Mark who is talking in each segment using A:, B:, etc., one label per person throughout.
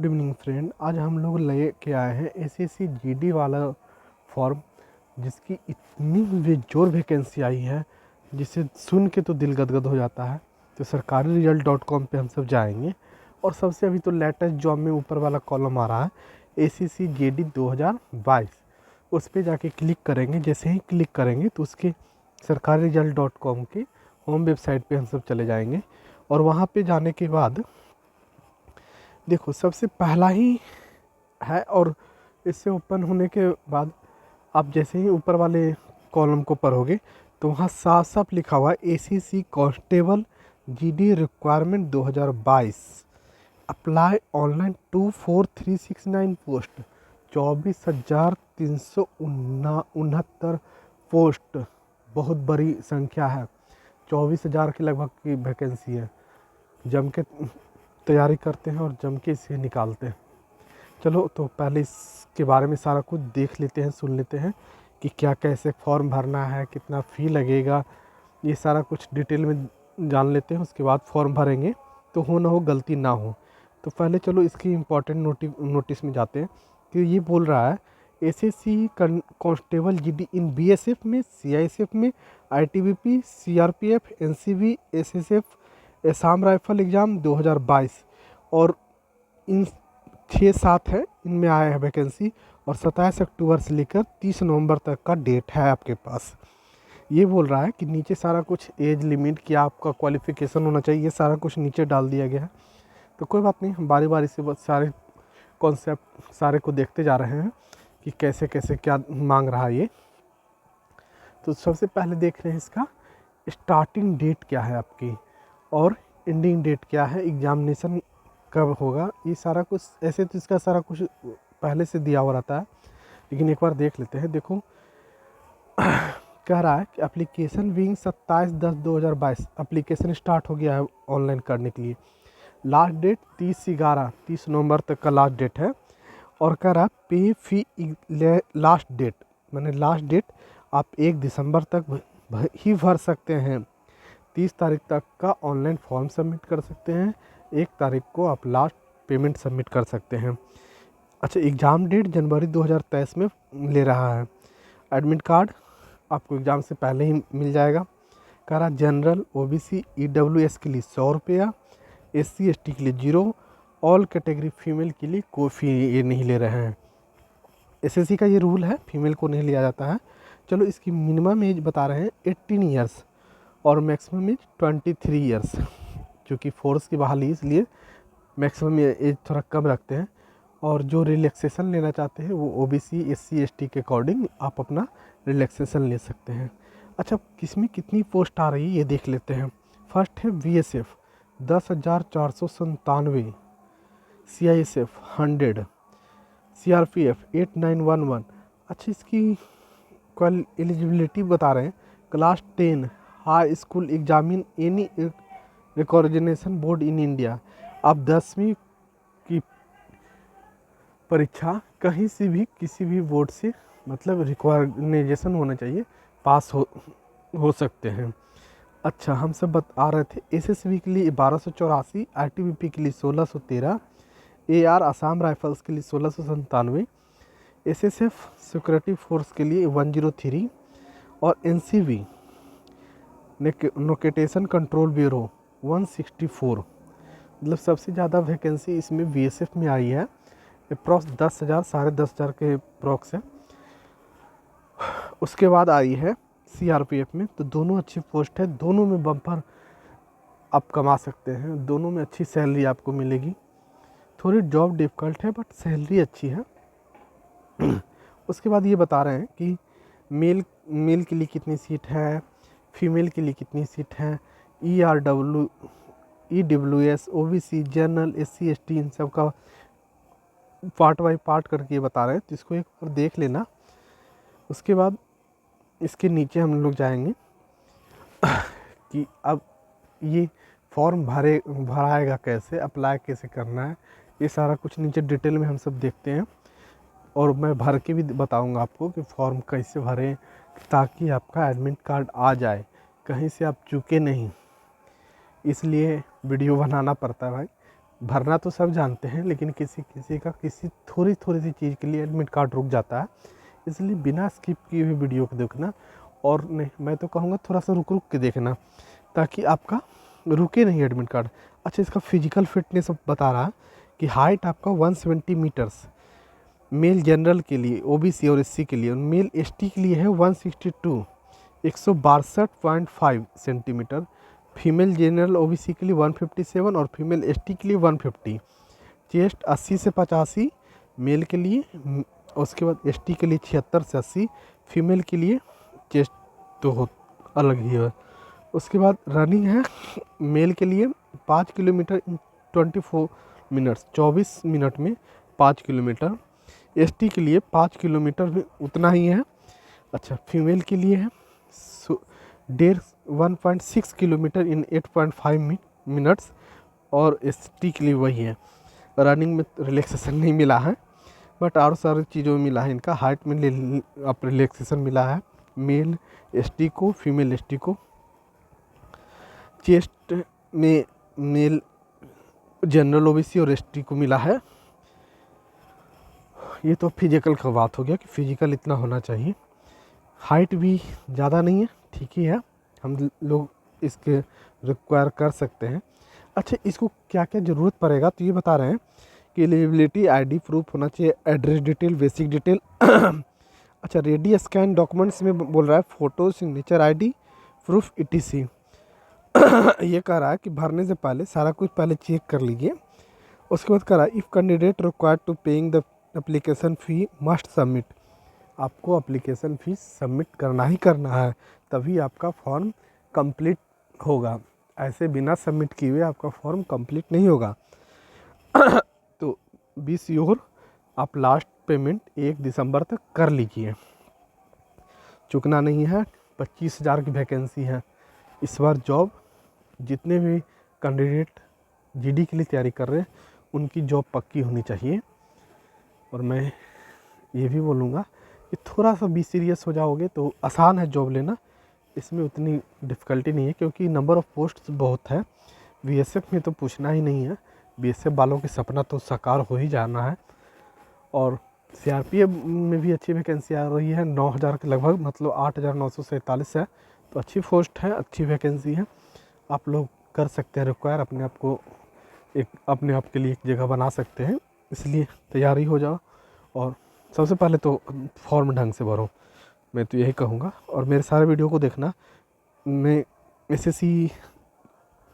A: Good evening friend. आज हम लोग लेके आए हैं एसएससी जीडी वाला फॉर्म, जिसकी इतनी बेजोर वैकेंसी आई है जिसे सुन के तो दिल गदगद हो जाता है। तो सरकारी रिजल्ट.com पे हम सब जाएंगे और सबसे अभी तो लेटेस्ट जॉब में ऊपर वाला कॉलम आ रहा है एसएससी जीडी 2022, उस पर जाके क्लिक करेंगे। जैसे ही क्लिक करेंगे तो उसके सरकारी रिजल्ट.com के होम वेबसाइट पे हम सब चले जाएंगे और वहाँ पे जाने के बाद देखो सबसे पहला ही है, और इससे ओपन होने के बाद आप जैसे ही ऊपर वाले कॉलम को पढ़ोगे तो वहाँ साफ साफ लिखा हुआ है ACC constable GD requirement 2022 apply online 24369 post, 24,369 post. बहुत बड़ी संख्या है, 24,000 के लगभग की वैकेंसी है। जम के तैयारी करते हैं और जम के इसे निकालते हैं। चलो तो पहले इसके बारे में सारा कुछ देख लेते हैं, सुन लेते हैं कि क्या कैसे फॉर्म भरना है, कितना फ़ी लगेगा, ये सारा कुछ डिटेल में जान लेते हैं। उसके बाद फॉर्म भरेंगे तो हो ना हो गलती ना हो। तो पहले चलो इसकी इम्पोर्टेंट नोटिस में जाते हैं कि ये बोल रहा है एसएससी कांस्टेबल जीडी इन बीएसएफ में, सीआईएसएफ में, ITBP, CRPF, NCB, SSF, Assam rifle exam 2022। और इन 6-7 है, इनमें आया है वैकेंसी और 27 अक्टूबर से लेकर 30 नवंबर तक का डेट है आपके पास। ये बोल रहा है कि नीचे सारा कुछ एज लिमिट, क्या आपका क्वालिफ़िकेशन होना चाहिए, ये सारा कुछ नीचे डाल दिया गया है। तो कोई बात नहीं, हम बारी बारी से बस सारे कॉन्सेप्ट सारे को देखते जा रहे हैं कि कैसे कैसे क्या मांग रहा है ये। तो सबसे पहले देख रहे हैं इसका स्टार्टिंग डेट क्या है आपकी और एंडिंग डेट क्या है, एग्जामिनेशन कब होगा, ये सारा कुछ। ऐसे तो इसका सारा कुछ पहले से दिया हुआ रहता है, लेकिन एक बार देख लेते हैं। देखो कह रहा है कि एप्लीकेशन विंग 27/10/2022 एप्लीकेशन स्टार्ट हो गया है ऑनलाइन करने के लिए। लास्ट डेट 30 नवंबर तक का लास्ट डेट है। और कह रहा है पे फी लास्ट डेट, मैंने लास्ट डेट आप 1 दिसंबर तक ही भर सकते हैं। 30 तारीख तक का ऑनलाइन फॉर्म सबमिट कर सकते हैं, 1 तारीख को आप लास्ट पेमेंट सबमिट कर सकते हैं। अच्छा, एग्ज़ाम डेट जनवरी 2023 में ले रहा है। एडमिट कार्ड आपको एग्ज़ाम से पहले ही मिल जाएगा। कह रहा जनरल, ओबीसी, ईडब्ल्यूएस के लिए 100 रुपया, एससी एसटी के लिए 0, ऑल कैटेगरी फीमेल के लिए कोई फी ये नहीं ले रहे हैं। एसएससी का ये रूल है, फीमेल को नहीं लिया जाता है। चलो इसकी मिनिमम एज बता रहे हैं 18 ईयर्स और मैक्सिमम एज 23 ईयर्स। क्योंकि फोर्स की बहाली इसलिए मैक्सिमम एज थोड़ा कम रखते हैं। और जो रिलैक्सेशन लेना चाहते हैं वो ओबीसी, एससी, एसटी के अकॉर्डिंग आप अपना रिलैक्सेशन ले सकते हैं। अच्छा, किसमें कितनी पोस्ट आ रही है ये देख लेते हैं। फर्स्ट है बीएसएफ 10,497, सीआईएसएफ 100, सीआरपीएफ 8911। अच्छा, इसकी एलिजिबिलिटी बता रहे हैं class 10 high school examine any recognition board in India. आप 10वीं की परीक्षा कहीं से भी किसी भी बोर्ड से मतलब रिकॉग्निशन होना चाहिए, पास हो सकते हैं। अच्छा, हम सब बता रहे थे एसएसबी के लिए 1284, आईटीबीपी के लिए 1613, एआर असम राइफल्स के लिए 1697, एसएसएफ सिक्योरिटी फोर्स के लिए 103 और एनसीबी नोकेटेशन कंट्रोल ब्यूरो 164। मतलब सबसे ज़्यादा वैकेंसी इसमें बीएसएफ में आई है। अप्रॉक्स 10,000 10,500 के अप्रॉक्स है। उसके बाद आई है सीआरपीएफ में। तो दोनों अच्छी पोस्ट है, दोनों में बम्पर आप कमा सकते हैं, दोनों में अच्छी सैलरी आपको मिलेगी। थोड़ी जॉब डिफ़िकल्ट है बट सैलरी अच्छी है। उसके बाद ये बता रहे हैं कि मेल के लिए कितनी सीट है, फीमेल के लिए कितनी सीट है, EWS, OBC, general, SC ST, इन सब का पार्ट बाय पार्ट करके ये बता रहे हैं। तो इसको एक बार देख लेना। उसके बाद इसके नीचे हम लोग जाएंगे कि अब ये फॉर्म भराएगा कैसे, अप्लाई कैसे करना है, ये सारा कुछ नीचे डिटेल में हम सब देखते हैं। और मैं भर के भी बताऊंगा आपको कि फॉर्म कैसे भरें ताकि आपका एडमिट कार्ड आ जाए, कहीं से आप चूके नहीं। इसलिए वीडियो बनाना पड़ता है भाई। भरना तो सब जानते हैं, लेकिन किसी किसी का किसी थोड़ी थोड़ी सी चीज़ के लिए एडमिट कार्ड रुक जाता है। इसलिए बिना स्किप किए हुए वीडियो को देखना, और नहीं मैं तो कहूँगा थोड़ा सा रुक रुक के देखना, ताकि आपका रुके नहीं एडमिट कार्ड। अच्छा, इसका फिजिकल फिटनेस बता रहा है कि हाइट आपका 170 मीटर्स मेल जनरल के लिए, ओबीसी और एससी के लिए, और मेल एसटी के लिए है 162 162.5 सेंटीमीटर, फीमेल जनरल ओबीसी के लिए 157 और फीमेल एसटी के लिए 150। चेस्ट 80 से 85 मेल के लिए, उसके बाद एसटी के लिए 76 से 80, फीमेल के लिए चेस्ट तो हो अलग ही है। उसके बाद रनिंग है मेल के लिए 5 किलोमीटर इन 24 मिनट्स, 24 मिनट में 5 किलोमीटर। एसटी के लिए 5 किलोमीटर भी उतना ही है। अच्छा, फीमेल के लिए है 1.6 किलोमीटर इन 8.5 मिनट्स, और एसटी के लिए वही है। रनिंग में रिलैक्सेशन नहीं मिला है, बट और सारी चीज़ों में मिला है इनका। हाइट में आप रिलैक्सेशन मिला है मेल एसटी को, फीमेल एसटी को। चेस्ट में मेल जनरल ओबीसी और एसटी को मिला है। ये तो फिजिकल का बात हो गया कि फिजिकल इतना होना चाहिए। हाइट भी ज़्यादा नहीं है, ठीक ही है, हम लोग इसके रिक्वायर कर सकते हैं। अच्छा, इसको क्या क्या ज़रूरत पड़ेगा, तो ये बता रहे हैं कि एलिजिबिलिटी आईडी प्रूफ होना चाहिए, एड्रेस डिटेल, बेसिक डिटेल। अच्छा, रेडी स्कैन डॉक्यूमेंट्स में बोल रहा है photo, signature, ID proof, etc. ये कह रहा है कि भरने से पहले सारा कुछ पहले चेक कर लीजिए। उसके बाद कह रहा है if candidate required to paying the application fee must submit. आपको एप्लीकेशन फ़ीस सबमिट करना ही करना है, तभी आपका फॉर्म कंप्लीट होगा। ऐसे बिना सबमिट किए हुए आपका फॉर्म कंप्लीट नहीं होगा। तो 20 यूरो आप लास्ट पेमेंट 1 दिसंबर तक कर लीजिए, चुकना नहीं है। 25,000 की वैकेंसी है इस बार जॉब। जितने भी कैंडिडेट जीडी के लिए तैयारी कर रहे हैं उनकी जॉब पक्की होनी चाहिए। और मैं ये भी बोलूँगा कि थोड़ा सा भी सीरियस हो जाओगे तो आसान है जॉब लेना, इसमें उतनी डिफ़िकल्टी नहीं है, क्योंकि नंबर ऑफ़ पोस्ट बहुत है। बीएसएफ में तो पूछना ही नहीं है, बीएसएफ वालों की सपना तो साकार हो ही जाना है। और सीआरपीएफ में भी अच्छी वैकेंसी आ रही है, 9,000 के लगभग, मतलब 8,947 है, तो अच्छी पोस्ट है, अच्छी वैकेंसी है। आप लोग कर सकते हैं रिक्वायर, अपने आप को अपने आप के लिए एक जगह बना सकते हैं। इसलिए तैयारी हो जाओ, और सबसे पहले तो फॉर्म ढंग से भरो, मैं तो यही कहूँगा। और मेरे सारे वीडियो को देखना, मैं एसएससी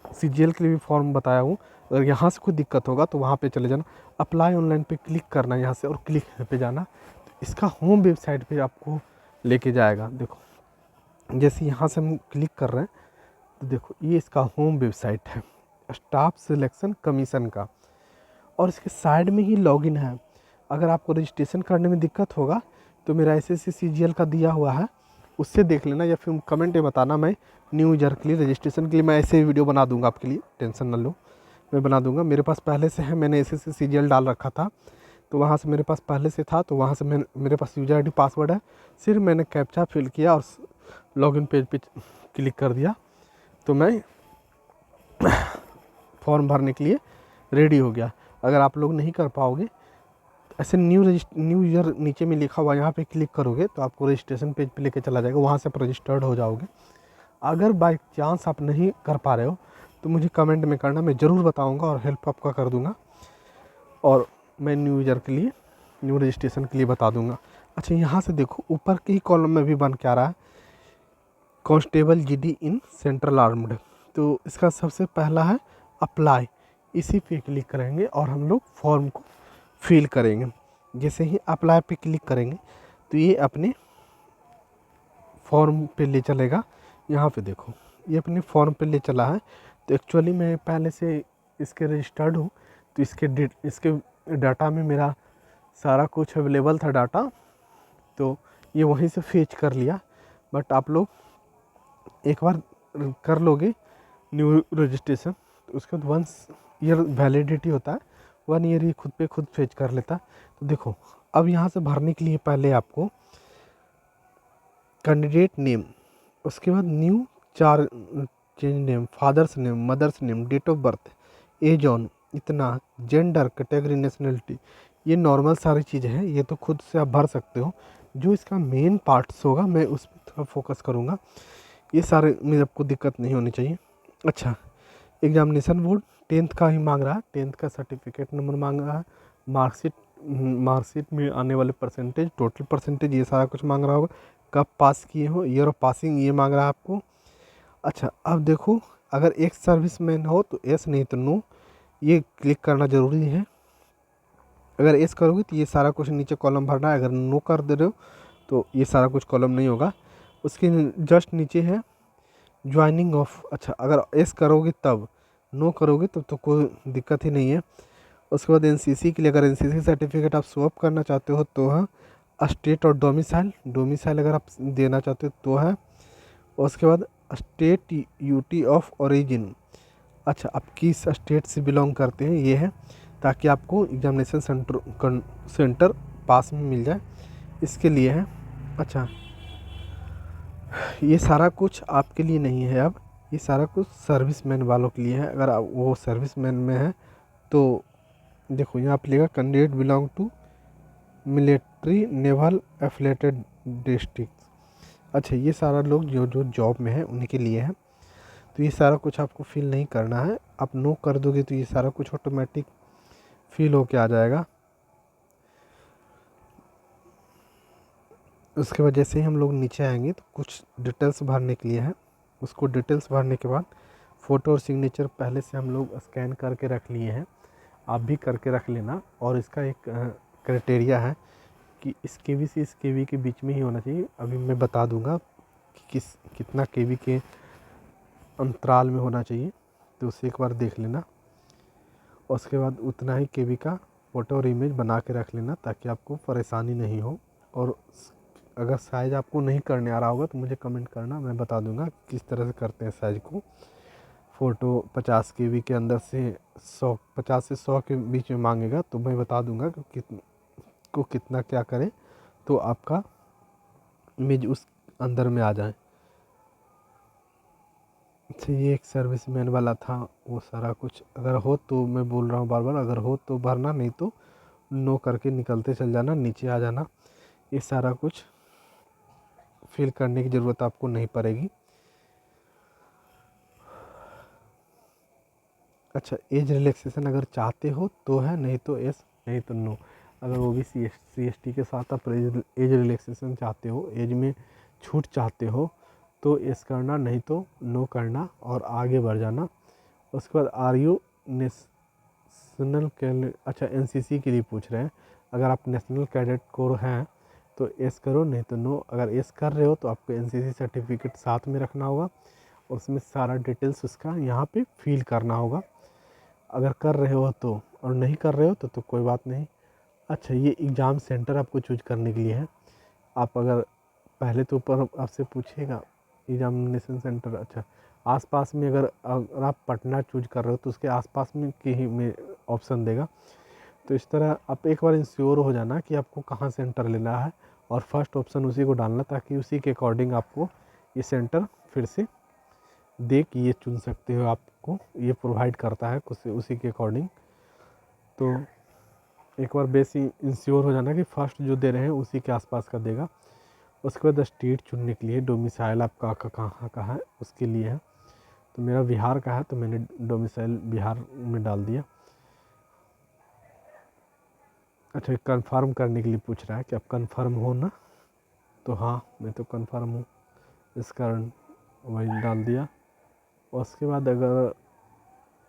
A: सीजीएल के लिए भी फॉर्म बताया हूँ। अगर यहाँ से कोई दिक्कत होगा तो वहाँ पे चले जाना, अप्लाई ऑनलाइन पे क्लिक करना यहाँ से, और क्लिक पे जाना, तो इसका होम वेबसाइट पे आपको लेके जाएगा। देखो जैसे यहाँ से हम क्लिक कर रहे हैं तो देखो ये इसका होम वेबसाइट है, स्टाफ सिलेक्शन कमीशन का, और इसके साइड में ही लॉगिन है। अगर आपको रजिस्ट्रेशन करने में दिक्कत होगा तो मेरा एसएससी सीजीएल का दिया हुआ है, उससे देख लेना, या फिर कमेंट में बताना। मैं न्यू यूजर के लिए रजिस्ट्रेशन के लिए मैं ऐसे ही वीडियो बना दूंगा आपके लिए, टेंशन ना लो, मैं बना दूंगा। मेरे पास पहले से है, मैंने एसएससी सीजीएल डाल रखा था, तो वहाँ से मेरे पास पहले से था, तो वहाँ से मेरे पास यूजर आईडी पासवर्ड है। सिर्फ मैंने कैप्चा फिल किया और लॉगिन पेज पे क्लिक कर दिया, तो मैं फॉर्म भरने के लिए रेडी हो गया। अगर आप लोग नहीं कर पाओगे, ऐसे न्यू यूजर नीचे में लिखा हुआ, यहाँ पे क्लिक करोगे तो आपको रजिस्ट्रेशन पेज पे लेके चला जाएगा, वहाँ से आप रजिस्टर्ड हो जाओगे। अगर बाई चांस आप नहीं कर पा रहे हो तो मुझे कमेंट में करना, मैं ज़रूर बताऊँगा और हेल्प आपका कर दूँगा, और मैं न्यू यूजर के लिए न्यू रजिस्ट्रेशन के लिए बता दूँगा। अच्छा, यहाँ से देखो ऊपर के ही कॉलम में भी बन के आ रहा है constable GD in central armed, तो इसका सबसे पहला है अप्लाई, इसी पे क्लिक करेंगे और हम लोग फॉर्म को फिल करेंगे। जैसे ही अप्लाई पे क्लिक करेंगे तो ये अपने फॉर्म पे ले चलेगा। यहाँ पे देखो ये अपने फॉर्म पे ले चला है। तो एक्चुअली मैं पहले से इसके रजिस्टर्ड हूँ, तो इसके डाटा में मेरा सारा कुछ अवेलेबल था डाटा, तो ये वहीं से फेच कर लिया। बट आप लोग एक बार कर लोगे न्यू रजिस्ट्रेशन, तो उसके बाद 1 ईयर वैलिडिटी होता है, 1 ईयर ही खुद पे खुद फेच कर लेता। तो देखो अब यहाँ से भरने के लिए पहले आपको कैंडिडेट नेम, उसके बाद new 4 change name, father's name, mother's name, date of birth, age on, इतना, जेंडर, कैटेगरी, नेशनलिटी, ये नॉर्मल सारी चीज़ें हैं, ये तो खुद से आप भर सकते हो। जो इसका मेन पार्ट्स होगा मैं उस पर थोड़ा फोकस करूँगा, ये सारे में आपको दिक्कत नहीं होनी चाहिए। अच्छा, एग्जामिनेशन बोर्ड 10th का ही मांग रहा है, 10th का सर्टिफिकेट नंबर मांग रहा है, मार्कशीट, मार्कशीट में आने वाले परसेंटेज, टोटल परसेंटेज, ये सारा कुछ मांग रहा होगा। कब पास किए हो, ईयर ऑफ पासिंग, ये मांग रहा है आपको। अच्छा, अब देखो, अगर एक्स सर्विस मैन हो तो एस, नहीं तो नो, ये क्लिक करना ज़रूरी है। अगर एस करोगे तो ये सारा कुछ नीचे कॉलम भरना है, अगर नो कर दे रहे हो तो ये सारा कुछ कॉलम नहीं होगा। उसके जस्ट नीचे है ज्वाइनिंग ऑफ। अच्छा, अगर एस करोगे तब, नो करोगे तब तो कोई दिक्कत ही नहीं है। उसके बाद एनसीसी के लिए, अगर एनसीसी सर्टिफिकेट आप स्वैप करना चाहते हो तो है। स्टेट और डोमिसाइल, डोमिसाइल अगर आप देना चाहते हो तो है। उसके बाद स्टेट यूटी ऑफ ओरिजिन, अच्छा आप किस स्टेट से बिलोंग करते हैं, ये है, ताकि आपको एग्जामिनेशन सेंटर पास में मिल जाए, इसके लिए है। अच्छा, ये सारा कुछ आपके लिए नहीं है, अब ये सारा कुछ सर्विसमैन वालों के लिए है। अगर आप वो सर्विसमैन में है तो देखो यहाँ पे लिखा candidate belong to military naval affiliated district. अच्छा, ये सारा लोग जो जो जॉब में है उन्हीं के लिए है। तो ये सारा कुछ आपको फिल नहीं करना है, आप नो कर दोगे तो ये सारा कुछ ऑटोमेटिक फिल होके आ जाएगा। उसके बाद जैसे ही हम लोग नीचे आएंगे तो कुछ डिटेल्स भरने के लिए है। उसको डिटेल्स भरने के बाद फ़ोटो और सिग्नेचर पहले से हम लोग स्कैन करके रख लिए हैं, आप भी करके रख लेना। और इसका एक क्राइटेरिया है कि इस केवी से इस केवी के बीच में ही होना चाहिए। अभी मैं बता दूंगा कि कितना केवी के अंतराल में होना चाहिए, तो उसे एक बार देख लेना। उसके बाद उतना ही केवी का फ़ोटो और इमेज बना के रख लेना, ताकि आपको परेशानी नहीं हो। और अगर साइज़ आपको नहीं करने आ रहा होगा तो मुझे कमेंट करना, मैं बता दूंगा किस तरह से करते हैं साइज़ को। फ़ोटो 50 केवी के अंदर से 50 से 100 के बीच में मांगेगा, तो मैं बता दूंगा कि कितना क्या करें तो आपका इमेज उस अंदर में आ जाए। अच्छा, ये एक सर्विसमैन वाला था, वो सारा कुछ अगर हो तो मैं बोल रहा हूँ बार बार, अगर हो तो भरना, नहीं तो नो करके निकलते चल जाना, नीचे आ जाना। ये सारा कुछ फिल करने की ज़रूरत आपको नहीं पड़ेगी। अच्छा, एज रिलैक्सेशन अगर चाहते हो तो है, नहीं तो एस, नहीं तो नो। अगर वो भी CST के साथ आप एज रिलैक्सेशन चाहते हो, एज में छूट चाहते हो तो एस करना, नहीं तो नो करना और आगे बढ़ जाना। उसके बाद आर यू नेशनल कैडेट, अच्छा एनसीसी के लिए पूछ रहे हैं, अगर आप नेशनल कैडेट कोर हैं तो एस करो, नहीं तो नो। अगर एस कर रहे हो तो आपको एनसीसी सर्टिफिकेट साथ में रखना होगा, उसमें सारा डिटेल्स उसका यहाँ पे फिल करना होगा। अगर कर रहे हो तो, और नहीं कर रहे हो तो कोई बात नहीं। अच्छा, ये एग्ज़ाम सेंटर आपको चूज करने के लिए है। आप अगर पहले तो ऊपर आपसे पूछेगा एग्जामिनेशन सेंटर, अच्छा आसपास में, अगर आप पटना चूज कर रहे हो तो उसके आसपास में के ही में ऑप्शन देगा। तो इस तरह आप एक बार इंश्योर हो जाना कि आपको कहाँ सेंटर लेना है, और फर्स्ट ऑप्शन उसी को डालना, ताकि उसी के अकॉर्डिंग आपको ये सेंटर फिर से दे कि ये चुन सकते हो, आपको ये प्रोवाइड करता है कुछ उसी के अकॉर्डिंग। तो एक बार बेस इंश्योर हो जाना कि फर्स्ट जो दे रहे हैं उसी के आसपास का देगा। उसके बाद स्टेट चुनने के लिए डोमिसाइल आपका कहाँ का है उसके लिए है। तो मेरा बिहार का है, तो मैंने डोमिसाइल बिहार में डाल दिया। अच्छा, कंफर्म करने के लिए पूछ रहा है कि आप कंफर्म हो ना, तो हाँ मैं तो कंफर्म हूँ, इस कारण वही डाल दिया। उसके बाद अगर,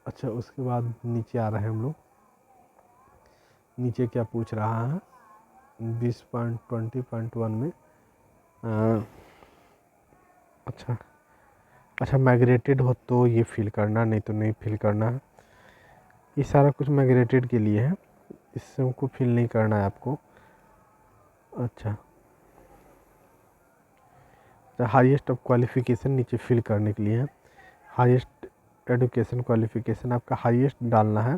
A: अच्छा उसके बाद नीचे आ रहे हैं हम लोग, नीचे क्या पूछ रहा है 20.20.1 में अच्छा माइग्रेटेड हो तो ये फिल करना, नहीं तो नहीं फिल करना है। ये सारा कुछ माइग्रेटेड के लिए है, इससे हमको फिल नहीं करना है आपको। अच्छा, हाईएस्ट ऑफ क्वालिफ़िकेशन नीचे फिल करने के लिए है। हाईएस्ट एजुकेशन क्वालिफ़िकेशन आपका हाईएस्ट डालना है।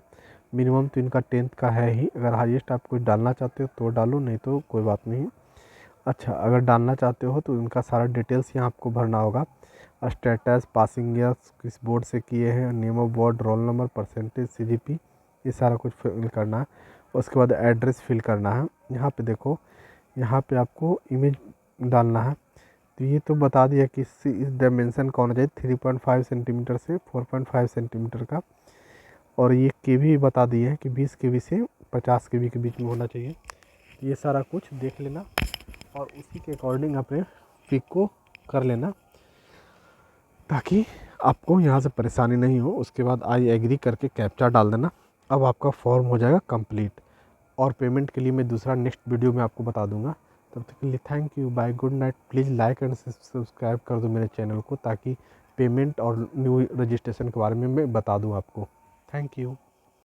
A: मिनिमम तो इनका 10th का है ही, अगर हाईएस्ट आप कुछ डालना चाहते हो तो डालो, नहीं तो कोई बात नहीं। अच्छा, अगर डालना चाहते हो तो इनका सारा डिटेल्स यहाँ आपको भरना होगा। स्टेटस, पासिंग ईयर्स, किस बोर्ड से किए हैं, name of board, roll number, percentage, CGP, ये सारा कुछ फिल करना है। उसके बाद एड्रेस फिल करना है। यहाँ पे देखो, यहाँ पे आपको इमेज डालना है। तो ये तो बता दिया कि इस डायमेंशन कौन चाहिए, 3.5 सेंटीमीटर से 4.5 सेंटीमीटर का। और ये केबी बता दिए हैं कि 20 केबी से 50 केबी के बीच में होना चाहिए। ये सारा कुछ देख लेना और उसी के अकॉर्डिंग अपने पिक को कर लेना, ताकि आपको यहाँ से परेशानी नहीं हो। उसके बाद आई एग्री करके कैप्चा डाल देना। अब आपका फॉर्म हो जाएगा कंप्लीट। और पेमेंट के लिए मैं दूसरा नेक्स्ट वीडियो में आपको बता दूंगा। तब तक के लिए thank you, bye, good night. Please like and subscribe कर दो मेरे चैनल को, ताकि पेमेंट और न्यू रजिस्ट्रेशन के बारे में मैं बता दूं आपको। Thank you.